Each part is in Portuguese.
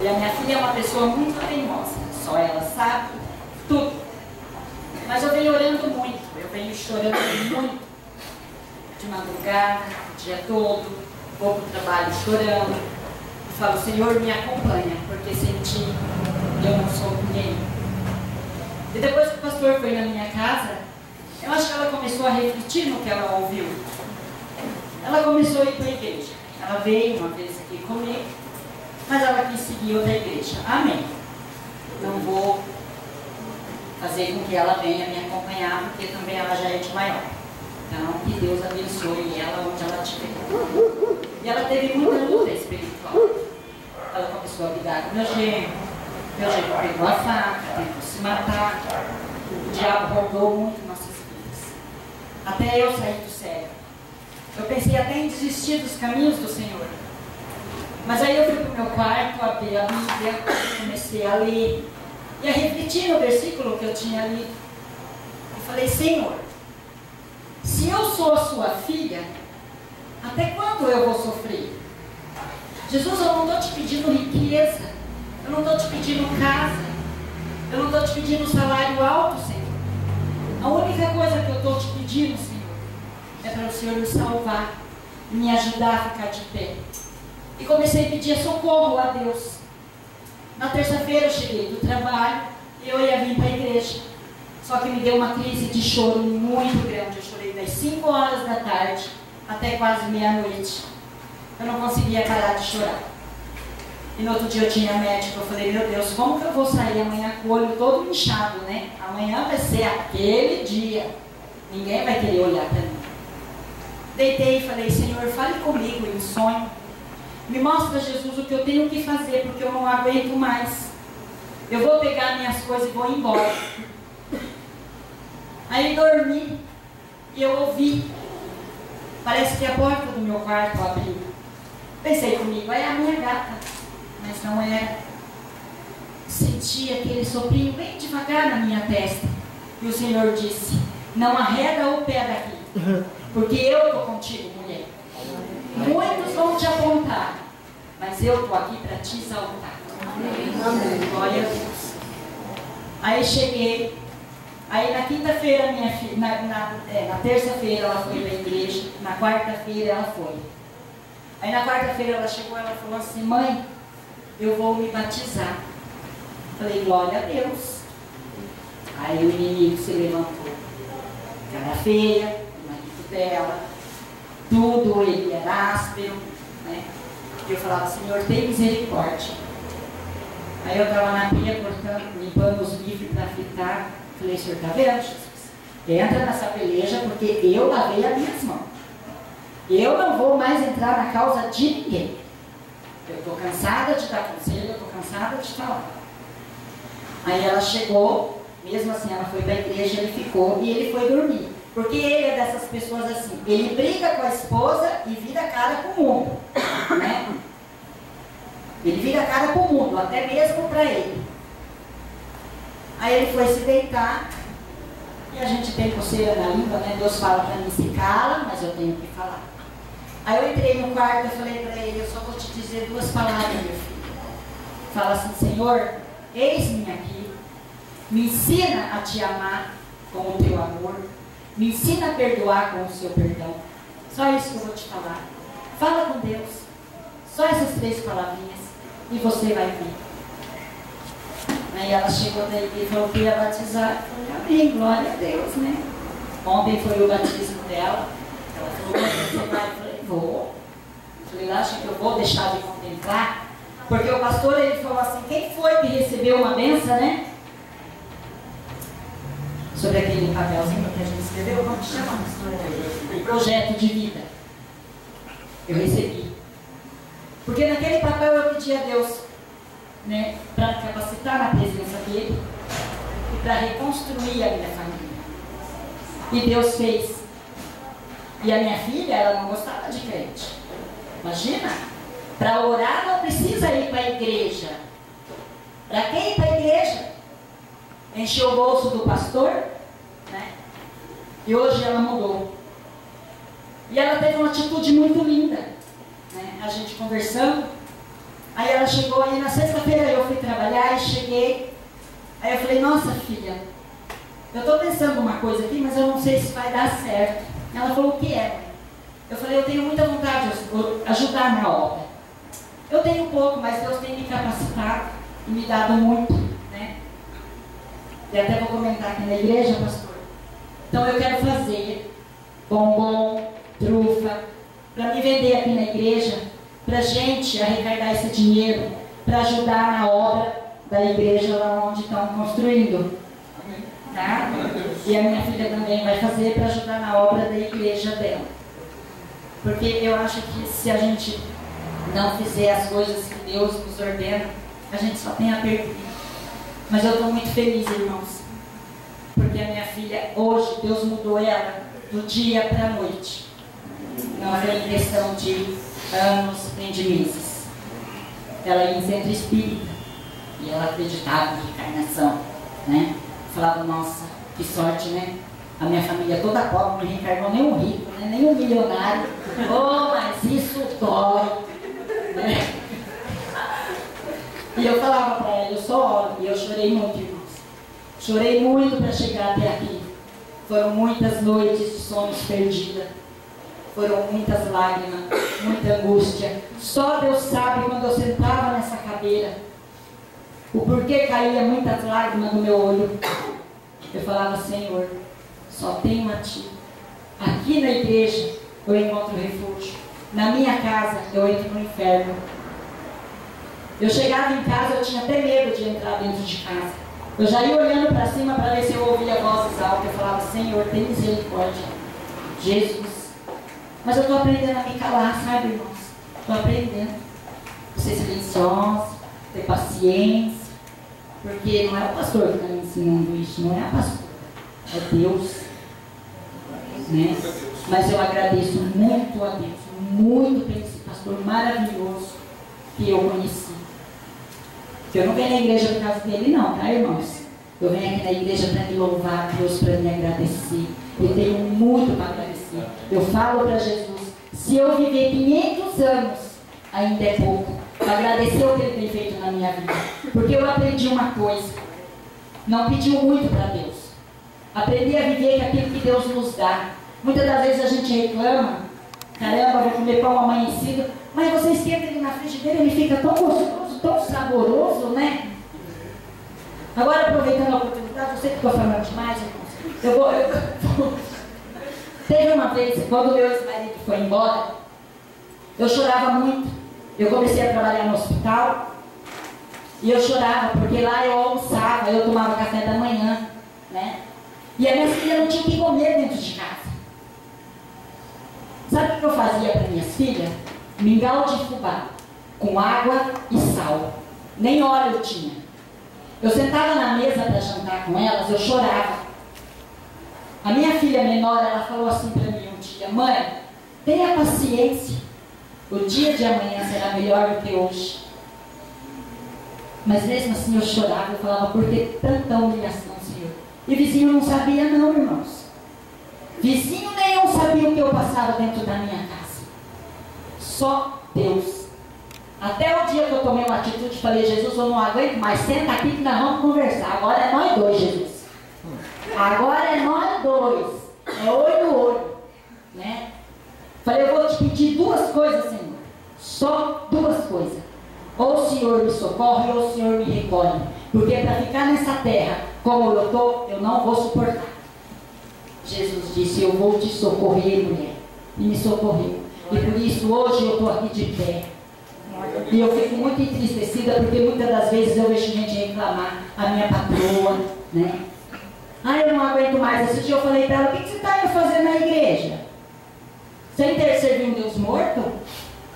E a minha filha é uma pessoa muito teimosa, só ela sabe tudo. Mas eu venho orando muito, eu venho chorando muito, de madrugada, o dia todo, vou para o trabalho chorando. E falo, Senhor, me acompanha, porque sem ti eu não sou ninguém. E depois que o pastor foi na minha casa, eu acho que ela começou a refletir no que ela ouviu. Ela começou a ir para a igreja. Ela veio uma vez aqui comigo, mas ela quis seguir outra igreja. Amém. Não vou fazer com que ela venha me acompanhar, porque também ela já é de maior. Então, que Deus abençoe ela onde ela estiver. E ela teve muita luta espiritual. Ela começou a brigar com meu genro pegou a faca, tentou se matar. O diabo roubou muito nossas vidas. Até eu sair do sério. Eu pensei até em desistir dos caminhos do Senhor. Mas aí eu fui para o meu quarto, abri a Bíblia, comecei a ler e a refletir no versículo que eu tinha lido. Eu falei, Senhor, se eu sou a sua filha, até quando eu vou sofrer? Jesus, eu não estou te pedindo riqueza, eu não estou te pedindo casa, eu não estou te pedindo salário alto, Senhor. A única coisa que eu estou te pedindo, Senhor, é para o Senhor me salvar e me ajudar a ficar de pé. E comecei a pedir socorro a Deus. Na terça-feira eu cheguei do trabalho e eu ia vir para a igreja. Só que me deu uma crise de choro muito grande. Eu chorei das 5 horas da tarde até quase meia-noite. Eu não conseguia parar de chorar. E no outro dia eu tinha médico. Eu falei, meu Deus, como que eu vou sair amanhã com o olho todo inchado, né? Amanhã vai ser aquele dia. Ninguém vai querer olhar para mim. Deitei e falei, Senhor, fale comigo em sonho. Me mostra, Jesus, o que eu tenho que fazer, porque eu não aguento mais. Eu vou pegar minhas coisas e vou embora. Aí dormi e eu ouvi. Parece que a porta do meu quarto abriu. Pensei comigo, é a minha gata. Mas não era. Senti aquele soprinho bem devagar na minha testa. E o Senhor disse, não arreda o pé daqui, porque eu estou contigo, mulher. Muitos vão te apontar, mas eu estou aqui para te exaltar. Amém. Glória a Deus. Aí cheguei. Aí na quinta-feira, minha filha, na terça-feira ela foi para a igreja, na quarta-feira ela foi. Aí na quarta-feira ela chegou e ela falou assim, mãe, eu vou me batizar. Falei, glória a Deus. Aí o inimigo se levantou. Cara feia, o marido dela, tudo ele era áspero, né? E eu falava, Senhor, tem misericórdia. Aí eu estava na pia cortando, limpando os livros para fritar. Falei, Senhor, está vendo, Jesus? Entra nessa peleja porque eu lavei as minhas mãos. Eu não vou mais entrar na causa de ninguém. Eu estou cansada de dar conselho, eu estou cansada de falar. Aí ela chegou, mesmo assim ela foi para a igreja, ele ficou e ele foi dormir. Porque ele é dessas pessoas assim, ele briga com a esposa e vira a cara com o mundo, né? Ele vira a cara com o mundo, até mesmo para ele. Aí ele foi se deitar, e a gente tem coceira na língua, né? Deus fala para mim, se cala, mas eu tenho que falar. Aí eu entrei no quarto e falei para ele, eu só vou te dizer 2 palavras, meu filho. Fala assim, Senhor, eis-me aqui, me ensina a te amar com o teu amor, me ensina a perdoar com o seu perdão. Só isso que eu vou te falar. Fala com Deus. Só essas 3 palavrinhas. E você vai ver. Aí ela chegou daí e falou que ia batizar. Eu falei, amém, glória a Deus, né? Ontem foi o batismo dela. Ela falou, você vai? Eu falei, vou. Eu falei, acha que eu vou deixar de contemplar? Porque o pastor, ele falou assim, quem foi que recebeu uma benção, né? Sobre aquele papelzinho que a gente escreveu, como chama? O projeto de vida. Eu recebi. Porque naquele papel eu pedi a Deus, né, para capacitar na presença dele e para reconstruir a minha família. E Deus fez. E a minha filha, ela não gostava de crente. Imagina, para orar não precisa ir para a igreja. Para quem ir para a igreja? Encheu o bolso do pastor, né? E hoje ela mudou. E ela teve uma atitude muito linda, né? A gente conversando. Aí ela chegou, aí na sexta-feira eu fui trabalhar e cheguei. Aí eu falei, nossa filha, eu estou pensando uma coisa aqui, mas eu não sei se vai dar certo. Ela falou, o que é, mãe? Eu falei, eu tenho muita vontade de ajudar na obra. Eu tenho pouco, mas Deus tem me capacitado e me dado muito, né? E até vou comentar aqui na igreja, pastor. Então eu quero fazer bombom, trufa, para me vender aqui na igreja, para gente arrecadar esse dinheiro, para ajudar na obra da igreja lá onde estão construindo. Tá? E a minha filha também vai fazer para ajudar na obra da igreja dela. Porque eu acho que se a gente não fizer as coisas que Deus nos ordena, a gente só tem a perder. Mas eu estou muito feliz, irmãos. Porque a minha filha, hoje, Deus mudou ela do dia para a noite. Não foi questão de anos nem de meses. Ela ia em centro espírita. E ela acreditava em reencarnação, né? Falava, nossa, que sorte, né? A minha família toda pobre, não reencarnou nem um rico, né? Nem um milionário. Oh, mas isso dói, né? E eu falava para ela, eu só oro. E eu chorei muito, irmãos. Chorei muito para chegar até aqui. Foram muitas noites de sonhos perdidas. Foram muitas lágrimas, muita angústia. Só Deus sabe quando eu sentava nessa cadeira, o porquê caía muitas lágrimas no meu olho. Eu falava, Senhor, só tenho a Ti. Aqui na igreja eu encontro refúgio. Na minha casa eu entro no inferno. Eu chegava em casa, eu tinha até medo de entrar dentro de casa. Eu já ia olhando para cima para ver se eu ouvia vozes altas. Eu falava, Senhor, tem misericórdia. Jesus. Mas eu estou aprendendo a me calar, sabe, irmãos? Estou aprendendo. Ser silenciosa, ter paciência. Porque não é o pastor que está me ensinando isso, não é a pastora. É Deus. Né? Mas eu agradeço muito a Deus, muito por esse pastor maravilhoso que eu conheci. Eu não venho na igreja por causa dele não, tá, irmãos? Eu venho aqui na igreja para me louvar a Deus, para me agradecer. Eu tenho muito para agradecer. Eu falo para Jesus, se eu viver 500 anos, ainda é pouco. Para agradecer o que Ele tem feito na minha vida. Porque eu aprendi uma coisa. Não pediu muito para Deus. Aprendi a viver com aquilo que Deus nos dá. Muitas das vezes a gente reclama, caramba, vou comer pão amanhecido, mas você esquenta ele na frigideira, ele fica tão gostoso, tão saboroso, né? Agora, aproveitando a oportunidade, você que estou falando demais, irmãos, Teve uma vez, quando meu ex-marido foi embora, eu chorava muito. Eu comecei a trabalhar no hospital e eu chorava, porque lá eu almoçava, eu tomava café da manhã, né? E a minha filha não tinha o que comer dentro de casa. Sabe o que eu fazia para minhas filhas? Mingau de fubá, com água e sal. Nem óleo eu tinha. Eu sentava na mesa para jantar com elas, eu chorava. A minha filha menor, ela falou assim para mim um dia, mãe, tenha paciência. O dia de amanhã será melhor do que hoje. Mas mesmo assim eu chorava, eu falava, por que tanta humilhação, Senhor? E vizinho não sabia não, irmãos. Vizinho nenhum sabia o que eu passava dentro da minha casa. Só Deus. Até o dia que eu tomei uma atitude e falei, Jesus, eu não aguento mais, senta aqui que nós vamos conversar. Agora é nós dois, Jesus. Agora é nós dois. É olho no olho. Né? Falei, eu vou te pedir duas coisas, Senhor. Só duas coisas. Ou o Senhor me socorre ou o Senhor me recolhe. Porque para ficar nessa terra, como eu estou, eu não vou suportar. Jesus disse, eu vou te socorrer, mulher. E me socorreu. E por isso hoje eu estou aqui de pé. E eu fico muito entristecida porque muitas das vezes eu vejo gente reclamar, a minha patroa, né? Ah, eu não aguento mais. Esse dia eu falei para ela, o que você está indo fazer na igreja? Sem ter servido um Deus morto?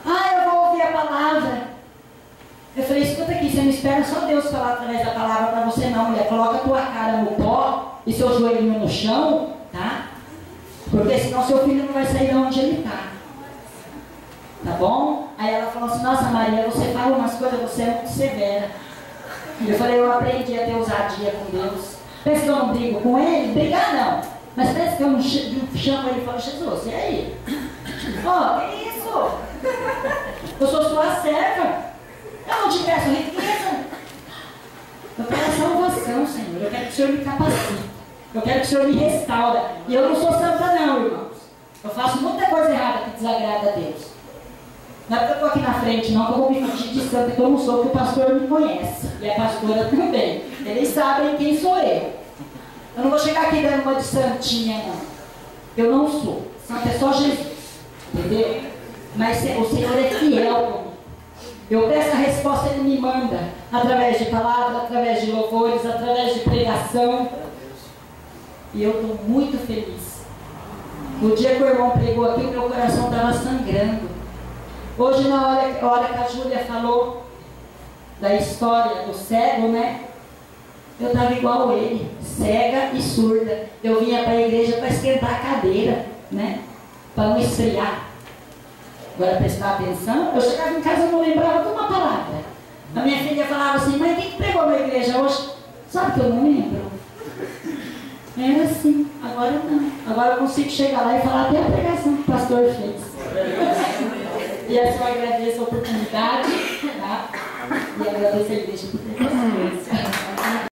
Ah, eu vou ouvir a palavra. Eu falei, escuta aqui, você não espera só Deus falar através da palavra para você não, mulher. Coloca a tua cara no pó e seu joelhinho no chão, tá? Porque senão seu filho não vai sair de onde ele está. Tá bom? Aí ela falou assim, nossa Maria, você fala umas coisas, você é muito severa. Eu falei, eu aprendi a ter ousadia com Deus. Pensa que eu não brigo com ele? Brigar não. Mas pensa que eu não chamo ele e falo, Jesus, e aí? Ó, que isso? Eu sou sua serva. Eu não te peço riqueza. Eu quero salvação, Senhor. Eu quero que o Senhor me capacite. Eu quero que o Senhor me restaure. E eu não sou santa não, irmãos. Eu faço muita coisa errada que desagrada a Deus. Não é porque eu estou aqui na frente, não, que eu vou me fingir de santa que eu não sou, porque o pastor me conhece. E a pastora também. Eles sabem quem sou eu. Eu não vou chegar aqui dando uma de santinha, não. Eu não sou. Santa é só Jesus. Entendeu? Mas o Senhor é fiel comigo. Eu peço a resposta, Ele me manda. Através de palavras, através de louvores, através de pregação. E eu estou muito feliz. No dia que o irmão pregou aqui, o meu coração estava sangrando. Hoje, na hora que a Júlia falou da história do cego, né? Eu estava igual ele, cega e surda. Eu vinha para a igreja para esquentar a cadeira, né? Para não esfriar. Agora, prestar atenção, eu chegava em casa e não lembrava de uma palavra. A minha filha falava assim, mas quem pregou na igreja hoje? Sabe que eu não lembro? Era assim, agora não. Agora eu consigo chegar lá e falar até a pregação que o pastor fez. E assim eu agradeço a oportunidade, tá? E agradeço a igreja por ter